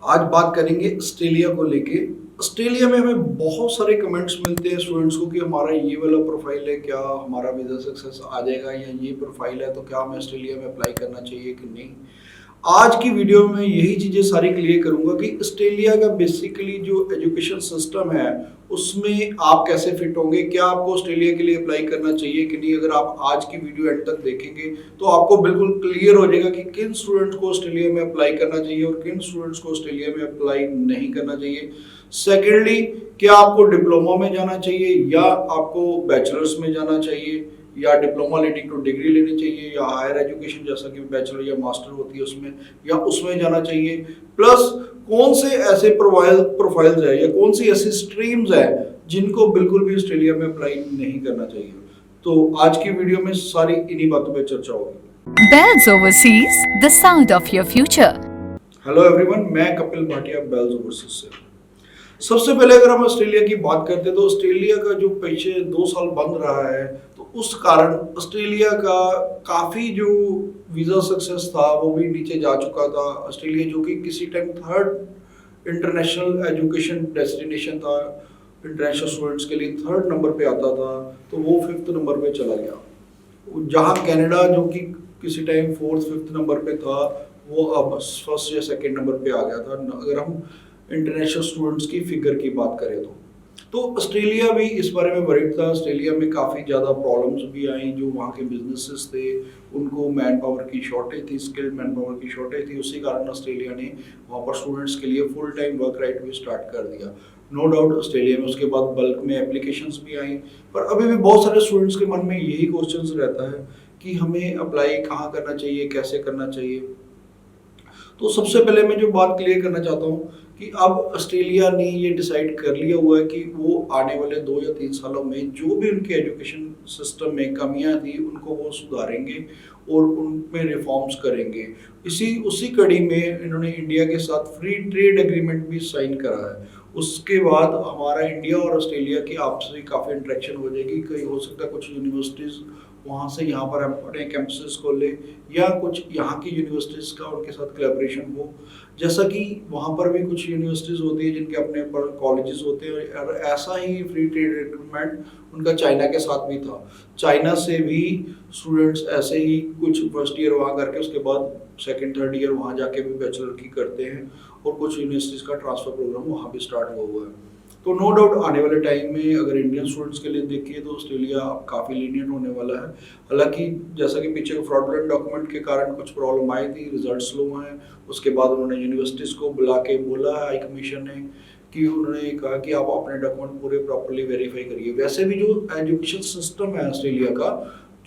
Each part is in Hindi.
आज बात करेंगे ऑस्ट्रेलिया को लेके। ऑस्ट्रेलिया में हमें बहुत सारे कमेंट्स मिलते हैं स्टूडेंट्स को कि हमारा ये वाला प्रोफाइल है, क्या हमारा वीज़ा सक्सेस आ जाएगा, या ये प्रोफाइल है तो क्या हमें ऑस्ट्रेलिया में अप्लाई करना चाहिए कि नहीं। आज की वीडियो में यही चीज़ें सारी क्लियर करूंगा कि ऑस्ट्रेलिया का बेसिकली जो एजुकेशन सिस्टम है उसमें आप कैसे फिट होंगे, क्या आपको ऑस्ट्रेलिया के लिए अप्लाई करना चाहिए कि नहीं। अगर आप आज की वीडियो एंड तक देखेंगे तो आपको बिल्कुल क्लियर हो जाएगा कि किन स्टूडेंट्स को ऑस्ट्रेलिया में अप्लाई करना चाहिए और किन स्टूडेंट्स को ऑस्ट्रेलिया में अप्लाई नहीं करना चाहिए। सेकेंडली, क्या आपको डिप्लोमा में जाना चाहिए या आपको बैचलर्स में जाना चाहिए, या डिप्लोमा लीडिंग टू डिग्री लेनी चाहिए, या हायर एजुकेशन जैसा कि बैचलर या मास्टर होती है उसमें, या उसमें जाना चाहिए। प्लस कौन से ऐसे प्रोफाइल्स है या कौन सी ऐसी स्ट्रीम्स है जिनको बिल्कुल भी ऑस्ट्रेलिया में अप्लाई नहीं करना चाहिए। तो आज की वीडियो में सारी इन्हीं बातों पे चर्चा होगी। Bells Overseas, the sound of your future. Hello everyone, मैं कपिल भाटिया बेल्स ओवरसीज से। सबसे पहले अगर हम ऑस्ट्रेलिया की बात करते हैं तो ऑस्ट्रेलिया का जो पिछले 2 साल बंद रहा है तो उस कारण ऑस्ट्रेलिया का काफ़ी जो वीज़ा सक्सेस था वो भी नीचे जा चुका था। ऑस्ट्रेलिया जो कि किसी time third international education destination था, इंटरनेशनल स्टूडेंट्स के लिए थर्ड नंबर पे आता था, तो वो 5th नंबर पे चला गया। जहाँ कनाडा जो कि किसी टाइम 4th 5th नंबर पे था वो अब 1st या 2nd नंबर पे आ गया था, अगर हम इंटरनेशनल स्टूडेंट्स की फिगर की बात करें तो ऑस्ट्रेलिया भी इस बारे में वरीड था। ऑस्ट्रेलिया में काफ़ी ज़्यादा प्रॉब्लम्स भी आई, जो वहाँ के बिजनेसेस थे उनको मैन पावर की शॉर्टेज थी, स्किल्ड मैन पावर की शॉर्टेज थी। उसी कारण ऑस्ट्रेलिया ने वहाँ पर स्टूडेंट्स के लिए फुल टाइम वर्क राइट भी स्टार्ट कर दिया। नो डाउट ऑस्ट्रेलिया में उसके बाद बल्क में एप्लीकेशंस भी आई, पर अभी भी बहुत सारे स्टूडेंट्स के मन में यही क्वेश्चन रहता है कि हमें अप्लाई कहाँ करना चाहिए, कैसे करना चाहिए। तो सबसे पहले मैं जो बात क्लियर करना चाहता हूँ कि अब ऑस्ट्रेलिया ने ये डिसाइड कर लिया हुआ है कि वो आने वाले 2 या 3 सालों में जो भी उनके एजुकेशन सिस्टम में कमियां थी उनको वो सुधारेंगे और उनमें रिफॉर्म्स करेंगे। उसी कड़ी में इन्होंने इंडिया के साथ फ्री ट्रेड एग्रीमेंट भी साइन करा है। उसके बाद हमारा इंडिया और ऑस्ट्रेलिया की आपस में काफ़ी इंटरेक्शन हो जाएगी। कहीं हो सकता है कुछ यूनिवर्सिटीज़ वहाँ से यहाँ पर अपने कैंपसेस खोले, या कुछ यहाँ की यूनिवर्सिटीज़ का उनके साथ कोलैबोरेशन हो। जैसा कि वहाँ पर भी कुछ यूनिवर्सिटीज़ होती है जिनके अपने कॉलेजेस होते हैं, और ऐसा ही फ्री ट्रेड एग्रीमेंट उनका चाइना के साथ भी था। चाइना से भी स्टूडेंट्स ऐसे ही कुछ फर्स्ट ईयर वहाँ करके उसके बाद 2nd 3rd ईयर वहाँ जाके भी बैचलर की करते हैं, और कुछ यूनिवर्सिटीज़ का ट्रांसफ़र प्रोग्राम वहाँ भी स्टार्ट हुआ है। तो नो डाउट आने वाले टाइम में अगर इंडियन स्टूडेंट्स के लिए देखिए तो ऑस्ट्रेलिया काफ़ी लीनियंट होने वाला है। हालांकि जैसा कि पीछे फ्रॉडुलेंट डॉक्यूमेंट के कारण कुछ प्रॉब्लम आई थी, रिजल्ट स्लो हैं। उसके बाद उन्होंने यूनिवर्सिटीज़ को बुला के बोला है हाई कमीशन ने कि उन्होंने कहा कि आप अपने डॉक्यूमेंट पूरे प्रॉपरली वेरीफाई करिए। वैसे भी जो एजुकेशन सिस्टम है ऑस्ट्रेलिया का,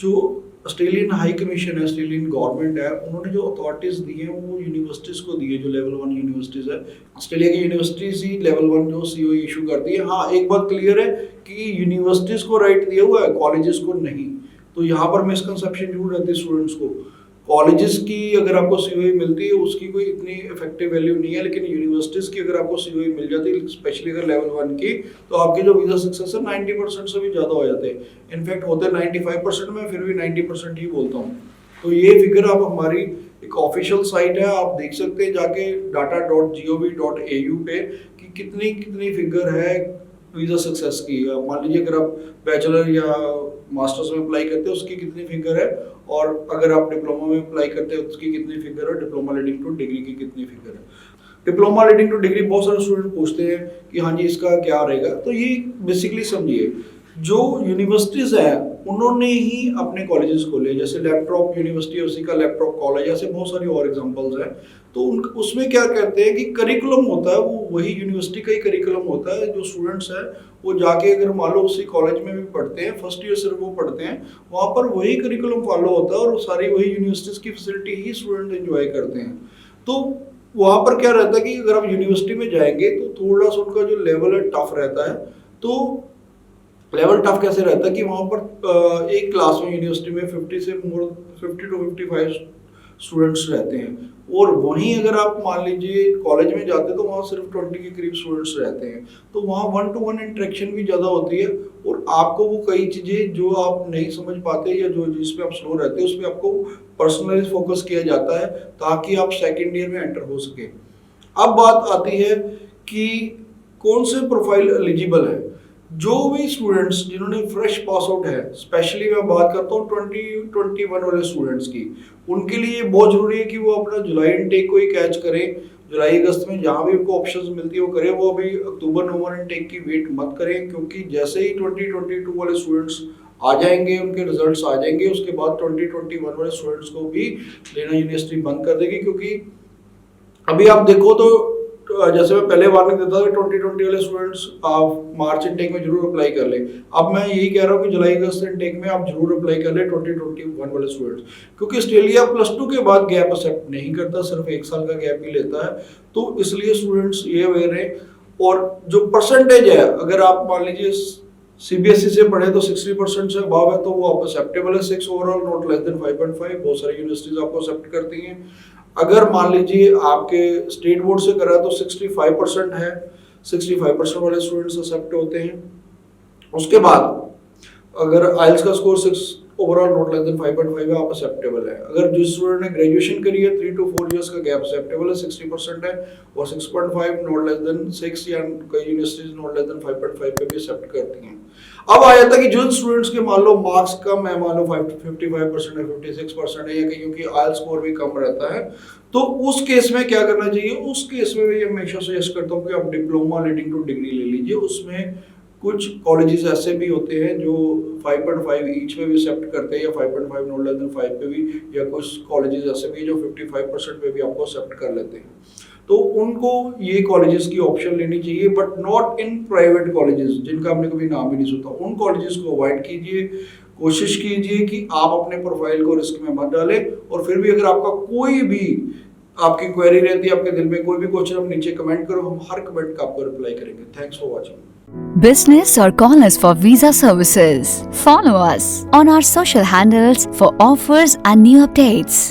जो ऑस्ट्रेलियन हाई कमीशन है, ऑस्ट्रेलियन गवर्नमेंट है, उन्होंने जो अथॉरिटीज़ दी हैं वो यूनिवर्सिटीज़ को दी है, जो लेवल 1 यूनिवर्सिटीज़ है। ऑस्ट्रेलिया की यूनिवर्सिटीज़ ही लेवल 1 जो सीओई इशू करती है। हाँ, एक बात क्लियर है कि यूनिवर्सिटीज़ को राइट दिया हुआ है, कॉलेजेस को नहीं। तो यहाँ पर मिसकंसेप्शन जरूर रहती है स्टूडेंट्स को। कॉलेजेस की अगर आपको सीओई मिलती है उसकी कोई इतनी इफेक्टिव वैल्यू नहीं है, लेकिन यूनिवर्सिटीज़ की अगर आपको सीओई मिल जाती है, स्पेशली अगर लेवल 1 की, तो आपके जो वीज़ा सक्सेस है 90% से भी ज़्यादा हो जाते हैं। इनफैक्ट होते 95% में, फिर भी 90% ही बोलता हूँ। तो ये फिगर आप हमारी एक ऑफिशियल साइट है, आप देख सकते हैं जाके data.gov.au पे कि कितनी कितनी फिगर है वीज़ा सक्सेस की। मान लीजिए अगर आप बैचलर या मास्टर्स में अप्लाई करते हैं उसकी कितनी फिगर है, और अगर आप डिप्लोमा में अप्लाई करते हैं उसकी कितनी फिगर है, डिप्लोमा लीडिंग टू डिग्री की कितनी फिगर है। डिप्लोमा लीडिंग टू डिग्री बहुत सारे स्टूडेंट पूछते हैं कि हाँ जी इसका क्या रहेगा। तो ये बेसिकली समझिए, जो यूनिवर्सिटीज़ है उन्होंने ही अपने कॉलेजेस खोले, जैसे लैपटॉप यूनिवर्सिटी उसी का लैपटॉप कॉलेज, ऐसे बहुत सारी और एग्जांपल्स हैं। तो उसमें क्या कहते हैं कि करिकुलम होता है वो वही यूनिवर्सिटी का ही करिकुलम होता है। जो स्टूडेंट्स हैं वो जाके अगर मान लो उसी कॉलेज में भी पढ़ते हैं, फर्स्ट ईयर सिर्फ वो पढ़ते हैं, वहाँ पर वही करिकुलम फॉलो होता है और सारी वही यूनिवर्सिटीज़ की फैसिलिटी ही स्टूडेंट एंजॉय करते हैं। तो वहाँ पर क्या रहता है कि अगर आप यूनिवर्सिटी में जाएंगे तो थोड़ा सा उनका जो लेवल है टफ रहता है। तो लेवल टफ कैसे रहता है कि वहाँ पर एक क्लास में यूनिवर्सिटी में 50 to 55 स्टूडेंट्स रहते हैं, और वहीं अगर आप मान लीजिए कॉलेज में जाते हैं तो वहाँ सिर्फ 20 के करीब स्टूडेंट्स रहते हैं। तो वहाँ 1-to-1 इंटरेक्शन भी ज़्यादा होती है, और आपको वो कई चीज़ें जो आप नहीं समझ पाते या जो जिस पे आप स्लो रहते हैं उस पर आपको पर्सनलाइज फोकस किया जाता है ताकि आप 2nd ईयर में एंटर हो सके। अब बात आती है कि कौन से प्रोफाइल एलिजिबल है। जो भी स्टूडेंट्स जिन्होंने फ्रेश पास आउट है, स्पेशली मैं बात करता हूँ 2021 वाले स्टूडेंट्स की, उनके लिए बहुत जरूरी है कि वो अपना जुलाई इनटेक को ही कैच करें। जुलाई अगस्त में जहाँ भी उनको ऑप्शंस मिलती है वो करें। वो अभी अक्टूबर नवंबर इनटेक की वेट मत करें, क्योंकि जैसे ही 2022 वाले स्टूडेंट्स आ जाएंगे, उनके रिजल्ट्स आ जाएंगे, उसके बाद 2021 वाले स्टूडेंट्स को भी लेना यूनिवर्सिटी बंद कर देगी। क्योंकि अभी आप देखो तो जैसे मैं पहले वार्निंग देता था कि 2020 वाले स्टूडेंट्स आप मार्च इनटेक में जरूर अप्लाई कर लें। अब मैं यही कह रहा हूँ कि जुलाई अगस्त इनटेक में आप जरूर अप्लाई कर लें 2021 वाले स्टूडेंट्स, क्योंकि ऑस्ट्रेलिया +2 के बाद गैप एक्सेप्ट नहीं करता, सिर्फ 1 साल का गैप ही लेता है। तो इसलिए स्टूडेंट्स ये अवेयर हैं। और जो परसेंटेज है, अगर आप मान लीजिए सीबीएसई से पढ़े तो 60% से अबव है तो वो आपको एक्सेप्टेबल है। 6 ओवरऑल, नॉट लेस देन 5.5, बहुत सारी यूनिवर्सिटीज आपको एक्सेप्ट करती हैं। अगर मान लीजिए आपके स्टेट बोर्ड से करा तो 65% है, 65% वाले स्टूडेंट्स एक्सेप्ट होते हैं। उसके बाद अगर आइल्स का score 6 overall, not less than 5.5 है, आप एक्सेप्टेबल है। अगर जिस स्टूडेंट ने ग्रेजुएशन करी है 3 to 4 इयर्स का गैप एक्सेप्टेबल है, 60% है। और 6.5 नॉट लेस देन 6 या कई यूनिवर्सिटीज नॉट लेस देन 5.5 पे भी एक्सेप्ट करती हैं। अब आ जाता है कि जिन स्टूडेंट्स के मान लो मार्क्स कम है, मान लो 55% है, 56% है, या कहीं की आइल्स स्कोर भी कम रहता है, तो उस केस में क्या करना चाहिए? उस केस में मैं हमेशा सजेस्ट करता हूँ कि आप डिप्लोमा लीडिंग टू डिग्री ले लीजिए। उसमें कुछ कॉलेजेस ऐसे भी होते हैं जो 5.5 ईच पे भी एक्सेप्ट करते हैं, या 5.5 नॉट लेस देन 5 पे भी, या कुछ कॉलेजेस ऐसे भी जो 55% पे भी आपको एक्सेप्ट कर लेते हैं। तो उनको ये कॉलेजेस की ऑप्शन लेनी चाहिए, but not in private colleges जिनका आपने कभी नाम ही नहीं सुना। उन कॉलेजेस को अवॉइड कीजिए। कोशिश कीजिए कि आप अपने प्रोफाइल को रिस्क में मत डालें। और फिर भी अगर आपका कोई भी आपकी क्वेरी रहती है, आपके दिल में कोई भी क्वेश्चन, आप नीचे कमेंट करो, हम हर कमेंट का आपको रिप्लाई करेंगे। Thanks for watching. Business or call us for visa services. Follow us on our social handles for offers and new updates.